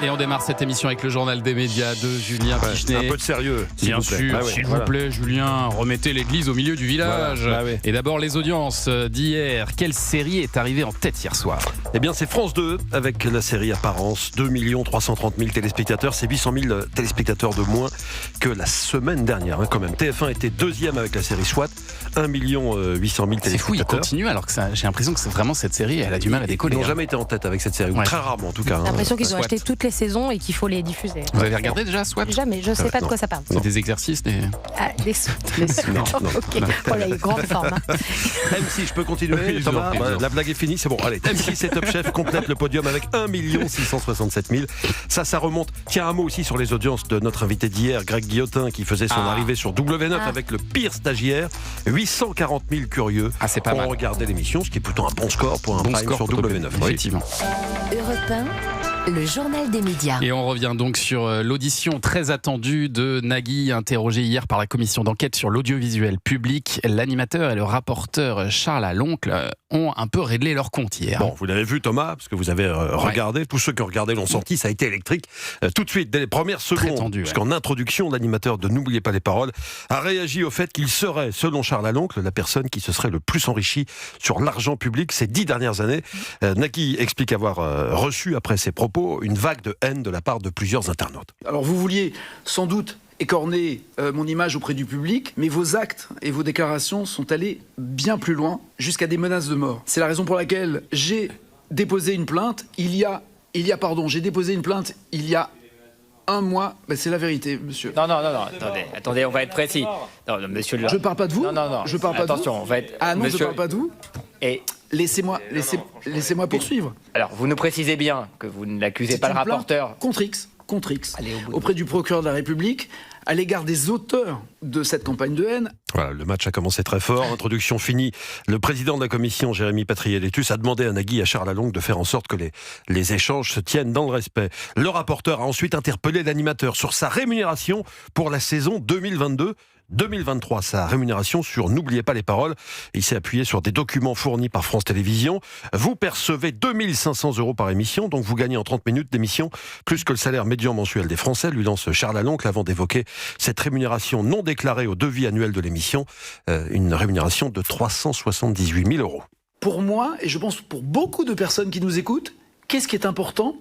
Et on démarre cette émission avec le journal des médias de Julien Pichenet. Un peu de sérieux, Bien sûr, s'il vous plaît, Julien, remettez l'église au milieu du village. Voilà. Et d'abord, les audiences d'hier. Quelle série est arrivée en tête hier soir? Eh bien, c'est France 2 avec la série Apparence. 2 330 000 téléspectateurs. C'est 800 000 téléspectateurs de moins que la semaine dernière, quand même. TF1 était deuxième avec la série SWAT. 1 800 000 téléspectateurs. C'est fou, il continue alors que j'ai l'impression que c'est vraiment cette série, elle a du mal à décoller. Ils n'ont jamais été en tête avec cette série, ou très rarement en tout cas. J'ai l'impression qu'ils ont acheté toutes les saisons et qu'il faut les diffuser. Vous avez regardé déjà SWAT? Jamais, je ne sais pas de quoi ça parle. C'est des exercices, des SWAT. Non. Ok, voilà, une grande forme. M6, je peux continuer, Thomas? La blague est finie, c'est bon. Allez, M6 et Top Chef complètent le podium avec 1 667 000. Ça remonte. Tiens, un mot aussi sur les audiences de notre invité d'hier, Greg Guillotin, qui faisait son arrivée sur W9 avec le pire stagiaire. 840 000 curieux ont regardé l'émission, ce qui est plutôt un bon score pour un prime sur W9. Effectivement. Europe 1, le journal des médias. Et on revient donc sur l'audition très attendue de Nagui, interrogé hier par la commission d'enquête sur l'audiovisuel public. L'animateur et le rapporteur Charles Aloncle ont un peu réglé leur compte hier. Bon, vous l'avez vu, Thomas, parce que vous avez regardé, tous ceux qui ont regardé l'ont senti, ça a été électrique. Tout de suite, dès les premières secondes, puisqu'en introduction, l'animateur de N'oubliez pas les paroles a réagi au fait qu'il serait, selon Charles Aloncle, la personne qui se serait le plus enrichie sur l'argent public ces 10 dernières années. Nagui explique avoir reçu, après ses propos, une vague de haine de la part de plusieurs internautes. Alors vous vouliez sans doute écorner mon image auprès du public, mais vos actes et vos déclarations sont allés bien plus loin, jusqu'à des menaces de mort. C'est la raison pour laquelle j'ai déposé une plainte j'ai déposé une plainte il y a un mois. C'est la vérité, monsieur. Non, attendez, on va être précis. Non, monsieur le... Je parle pas de vous. Non. Je parle pas attention, de vous. on va être... Ah non, monsieur... je parle pas de vous. Et... Laissez-moi poursuivre. Alors, vous nous précisez bien que vous n'accusez pas le rapporteur. Contre X, auprès du procureur de la République, à l'égard des auteurs de cette campagne de haine. Voilà, le match a commencé très fort. Introduction finie. Le président de la commission, Jérémy Patrielletus, a demandé à Nagui et à Charles Aloncle de faire en sorte que les échanges se tiennent dans le respect. Le rapporteur a ensuite interpellé l'animateur sur sa rémunération pour la saison 2022-2023, sa rémunération sur N'oubliez pas les paroles. Il s'est appuyé sur des documents fournis par France Télévisions. Vous percevez 2 500 € par émission, donc vous gagnez en 30 minutes d'émission plus que le salaire médian mensuel des Français, lui lance Charles Aloncle avant d'évoquer cette rémunération non déclarée au devis annuel de l'émission, une rémunération de 378 000 €. Pour moi, et je pense pour beaucoup de personnes qui nous écoutent, qu'est-ce qui est important ?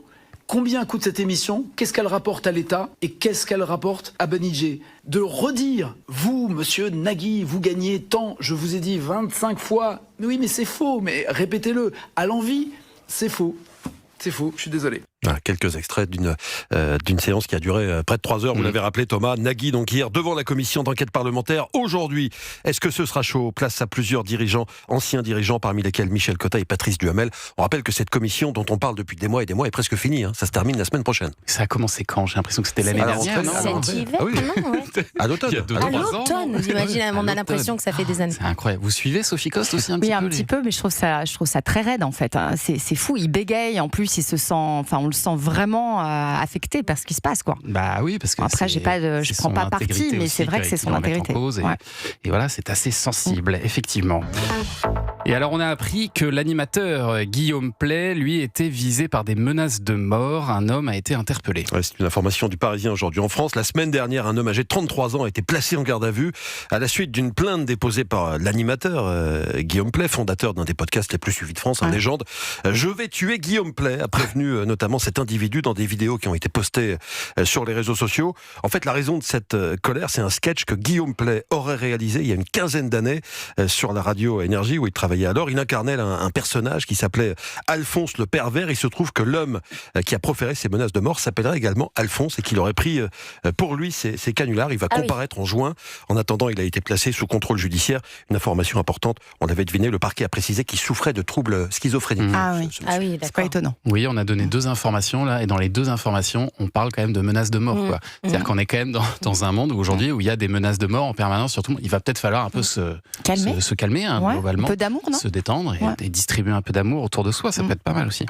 Combien coûte cette émission? Qu'est-ce qu'elle rapporte à l'État? Et qu'est-ce qu'elle rapporte à Banijé? De redire, vous, monsieur Nagui, vous gagnez tant, je vous ai dit 25 fois. Mais oui, mais c'est faux, mais répétez-le. À l'envi, c'est faux. C'est faux, je suis désolé. Quelques extraits d'une séance qui a duré près de 3 heures, vous l'avez rappelé Thomas. Nagui donc hier devant la commission d'enquête parlementaire. Aujourd'hui, est-ce que ce sera chaud? Place à plusieurs anciens dirigeants, parmi lesquels Michel Cotta et Patrice Duhamel. On rappelle que cette commission dont on parle depuis des mois et des mois est presque finie, ça se termine la semaine prochaine. Ça a commencé quand? J'ai l'impression que c'était l'année dernière. Cet hiver, à l'automne. À l'automne, j'imagine, on a l'impression que ça fait des années. C'est incroyable. Vous suivez Sophie Coste aussi un petit peu? Oui, un petit peu, mais je trouve ça très raide en fait. C'est fou, il bégaye, en plus on le sent vraiment affecté par ce qui se passe, quoi. Bah oui, parce que après je prends pas parti, mais c'est vrai que c'est son intégrité. Et voilà, c'est assez sensible, effectivement. Et alors on a appris que l'animateur Guillaume Pley, lui, était visé par des menaces de mort. Un homme a été interpellé. C'est une information du Parisien aujourd'hui en France. La semaine dernière, un homme âgé de 33 ans a été placé en garde à vue à la suite d'une plainte déposée par l'animateur Guillaume Pley, fondateur d'un des podcasts les plus suivis de France, en légende. Je vais tuer Guillaume Pley, a prévenu notamment cet individu dans des vidéos qui ont été postées sur les réseaux sociaux. En fait, la raison de cette colère, c'est un sketch que Guillaume Pley aurait réalisé il y a une quinzaine d'années sur la radio Énergie où il travaillait alors. Il incarnait un personnage qui s'appelait Alphonse le pervers. Il se trouve que l'homme qui a proféré ces menaces de mort s'appellerait également Alphonse et qu'il aurait pris pour lui ces canulars. Il va comparaître en juin. En attendant, il a été placé sous contrôle judiciaire. Une information importante, on l'avait deviné, le parquet a précisé qu'il souffrait de troubles schizophréniques. C'est pas étonnant. Oui, on a donné 2 informations là, et dans les 2 informations, on parle quand même de menaces de mort. C'est-à-dire qu'on est quand même dans un monde aujourd'hui où il y a des menaces de mort en permanence. Surtout, il va peut-être falloir un peu se calmer globalement, un peu d'amour, non? se détendre et distribuer un peu d'amour autour de soi. Ça peut être pas mal aussi.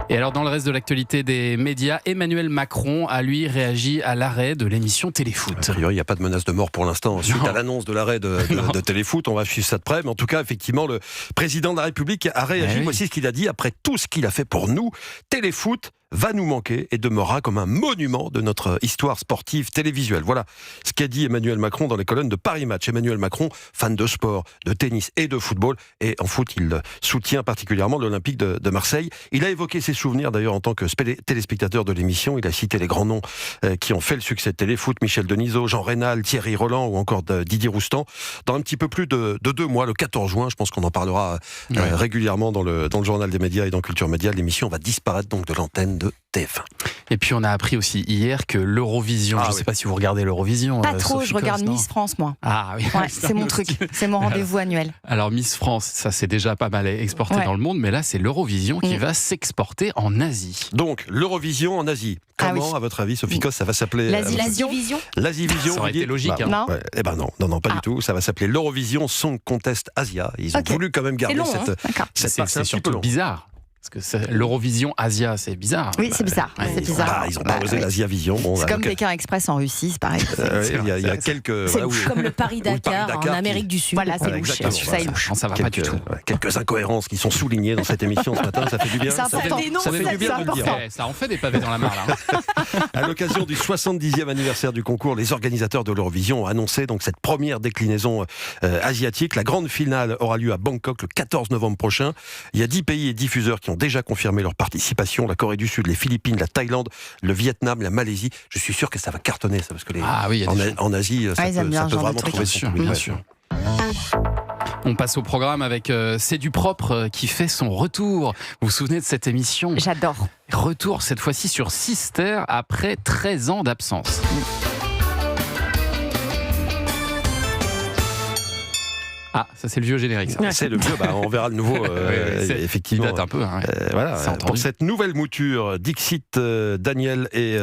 Et alors, dans le reste de l'actualité des médias, Emmanuel Macron a lui réagi à l'arrêt de l'émission Téléfoot. A priori, il n'y a pas de menace de mort pour l'instant. Suite à l'annonce de l'arrêt de Téléfoot, on va suivre ça de près. Mais en tout cas, effectivement, le président de la République a réagi. Voici ce qu'il a dit après tout ce qu'il a fait pour nous. Téléfoot va nous manquer et demeurera comme un monument de notre histoire sportive télévisuelle. Voilà ce qu'a dit Emmanuel Macron dans les colonnes de Paris Match. Emmanuel Macron, fan de sport, de tennis et de football, et en foot, il soutient particulièrement l'Olympique de Marseille. Il a évoqué ses souvenirs d'ailleurs en tant que téléspectateur de l'émission. Il a cité les grands noms qui ont fait le succès de Téléfoot, Michel Denisot, Jean Rénal, Thierry Roland ou encore Didier Roustan. Dans un petit peu plus de 2 mois, le 14 juin, je pense qu'on en parlera régulièrement dans le journal des médias et dans Culture Média. L'émission va disparaître donc de l'antenne de TF1. Et puis on a appris aussi hier que l'Eurovision, je ne sais pas si vous regardez l'Eurovision. Pas trop, Sophie je regarde Coste, Miss France, moi. Ah oui, Ouais, c'est mon truc, c'est mon rendez-vous annuel. Alors Miss France, ça c'est déjà pas mal exporté dans le monde, mais là c'est l'Eurovision qui va s'exporter en Asie. Donc l'Eurovision en Asie. Comment, à votre avis, Sophie Coste, ça va s'appeler L'Asivision. L'Asivision. Ça aurait été logique. Non. Ouais, eh ben non, pas du tout. Ça va s'appeler l'Eurovision Song Contest Asia. Ils ont voulu quand même garder long, cette C'est partie un petit peu surtout long. bizarre. Parce que l'Eurovision Asia, c'est bizarre. Oui, c'est bizarre. C'est bizarre. Ils ont pas osé l'Asia Vision. Bon, c'est comme Pékin Express en Russie, c'est pareil. Il y a quelques. C'est voilà, comme le Paris-Dakar en Amérique du Sud. Voilà, c'est louche. exactement. Ça est louche. Non, ça va pas du tout. Quelques incohérences qui sont soulignées dans cette émission ce matin. Ça fait du bien. C'est important. Ça fait du bien de le dire. Ça en fait des pavés dans la mare là. À l'occasion du 70e anniversaire du concours, les organisateurs de l'Eurovision ont annoncé donc cette première déclinaison asiatique. La grande finale aura lieu à Bangkok le 14 novembre prochain. Il y a 10 pays et diffuseurs qui ont déjà confirmé leur participation. La Corée du Sud, les Philippines, la Thaïlande, le Vietnam, la Malaisie. Je suis sûr que ça va cartonner ça parce que en Asie, ça peut vraiment trouver son public. Bien sûr. On passe au programme avec C'est du propre qui fait son retour. Vous vous souvenez de cette émission ? J'adore. Retour cette fois-ci sur Sister après 13 ans d'absence. Ah, ça c'est le vieux générique. Ça. C'est le vieux, on verra le nouveau, effectivement. Il date un peu. Voilà, pour cette nouvelle mouture, Dixit, Daniel et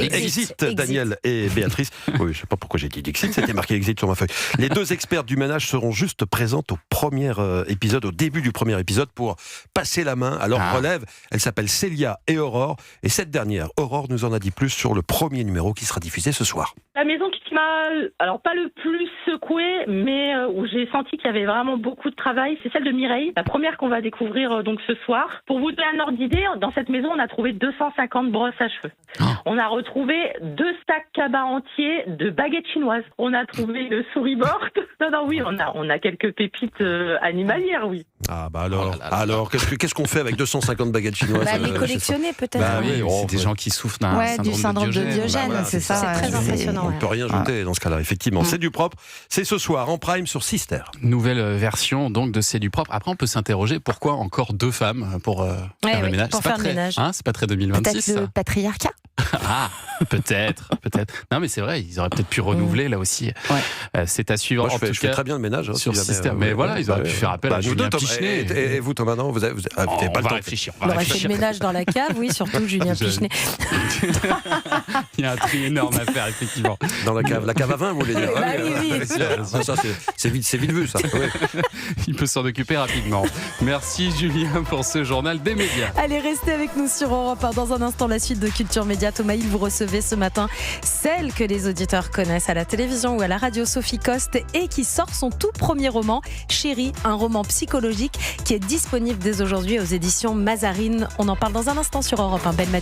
Exit, Daniel et Béatrice. Oui, je sais pas pourquoi j'ai dit Dixit, c'était marqué Exit sur ma feuille. Les 2 expertes du ménage seront juste présentes au premier épisode, au début du premier épisode, pour passer la main à leur relève. Elles s'appellent Célia et Aurore. Et cette dernière, Aurore, nous en a dit plus sur le premier numéro qui sera diffusé ce soir. La maison qui m'a, alors pas le plus secouée, mais où j'ai senti qu'il y avait vraiment beaucoup de travail, c'est celle de Mireille, la première qu'on va découvrir donc ce soir. Pour vous donner un ordre d'idée, dans cette maison, on a trouvé 250 brosses à cheveux. On a retrouvé 2 sacs cabas entiers de baguettes chinoises. On a trouvé le storyboard. Oui, on a quelques pépites animalières, oui. Ah bah alors qu'est-ce qu'on fait avec 250 baguettes chinoises Les collectionner peut-être. C'est des gens qui souffrent d'un syndrome de Diogène, c'est ça. C'est très impressionnant. On ne peut rien jeter dans ce cas-là, effectivement. C'est du propre. C'est ce soir en prime sur Sister. Nouvelle version donc de C'est du propre. Après, on peut s'interroger pourquoi encore 2 femmes pour faire le ménage. Pour faire le ménage. C'est pas très 2026. Peut-être le patriarcat. Peut-être. Non, mais c'est vrai, ils auraient peut-être pu renouveler là aussi. C'est à suivre. Moi, je fais très bien le ménage sur Sister. Mais voilà, ils auraient pu faire appel à Julien Pichenet. Et vous, Thomas, non, vous avez pas le temps. Réfléchir. On aurait fait le ménage dans la cave, oui, surtout Julien Pichenet. Il y a un tri énorme à faire, effectivement. Dans la cave à vin, vous voulez dire. Oui. Ça, c'est vite vu, ça. Il peut s'en occuper rapidement. Merci Julien pour ce journal des médias. Allez, restez avec nous sur Europe 1. Dans un instant, la suite de Culture Média. Thomas Hill, vous recevez ce matin celle que les auditeurs connaissent à la télévision ou à la radio, Sophie Coste, et qui sort son tout premier roman, Chérie, un roman psychologique qui est disponible dès aujourd'hui aux éditions Mazarine. On en parle dans un instant sur Europe 1. Belle matinée.